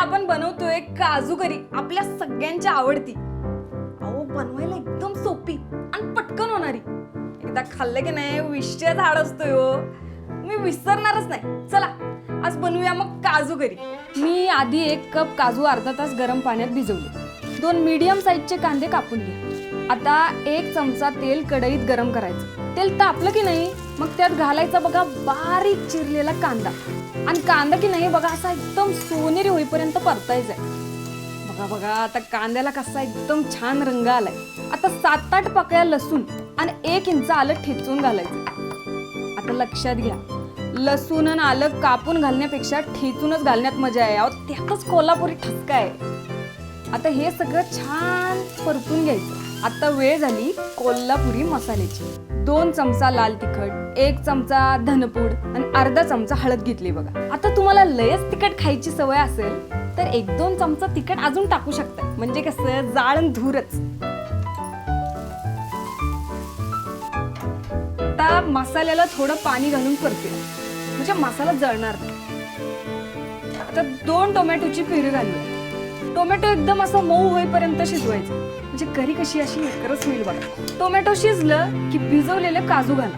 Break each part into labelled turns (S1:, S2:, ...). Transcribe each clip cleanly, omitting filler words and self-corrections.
S1: आपण बनवतोय काजू करी, आपल्या सगळ्यांच्या आवडती. अहो बनवायला एकदम सोपी आणि पटकन होणारी. एकदा खाल्लं की नाही विषय झाड असतोय हो, मी विसरणारच नाही. चला आज बनवूया मग काजू करी. मी आधी 1 कप काजू अर्धा तास गरम पाण्यात भिजवले. 2 मीडियम साईजचे कांदे कापून घ्या. आता 1 चमचा तेल कढईत गरम करायचं. तेल तापलं की नाही मग त्यात घालायचा बघा बारीक चिरलेला कांदा. आणि कांदा की नाही बघा असा एकदम सोनेरी होईपर्यंत परतायचा. बघा बघा आता कांद्याला कसा एकदम छान रंग आलाय. आता 7-8 पाकळ्या लसूण आणि 1 इंच आलं ठेचून घालायचं. आता लक्षात घ्या, लसूण आणि आलं कापून घालण्यापेक्षा ठेचूनच घालण्यात मजा आहे. अहो त्यातच कोल्हापुरी ठसका आहे. आता हे सगळं छान परतून घ्यायचं. आता वेळ झाली कोल्हापुरी मसाल्याची. 2 चमचा लाल तिखट, 1 चमचा धनपूड आणि अर्धा चमचा हळद घेतली बघा. आता तुम्हाला लयच तिखट खायची सवय असेल तर 1-2 चमचा तिखट अजून टाकू शकता, म्हणजे कसं जाळण धूरच. आता मसाल्याला थोडं पाणी घालून परतूया, म्हणजे मसाला जळणार नाही. आता 2 टोमॅटोची प्युरी घालूया. टोमॅटो एकदम असं मऊ होईपर्यंत शिजवायचं, म्हणजे करी कशी अशी एकरच होईल बघा. टोमॅटो शिजलं की भिजवलेले काजू घाला.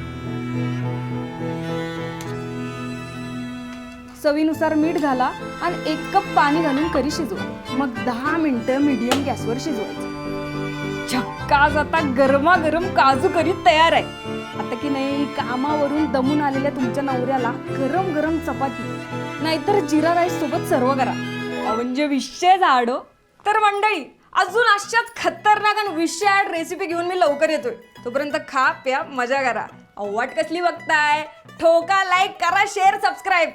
S1: चवीनुसार मीठ घाला आणि 1 कप पाणी घालून करी शिजवा. मग 10 मिनिटं मीडियम गॅसवर शिजवायचं. झक्कास आता गरमागरम काजू करी तयार आहे. आता की नाही कामावरून दमून आलेल्या तुमच्या नवऱ्याला गरम गरम चपाती नाहीतर जिरा राईस सोबत सर्व करा, म्हणजे विषय झाडो. तर मंडळी अजून अशाच खतरनाक आणि विषय रेसिपी घेऊन मी लवकर येतोय. तोपर्यंत खा प्या मजा करा. वाट कसली बघताय? ठोका लाईक करा, शेअर सबस्क्राईब.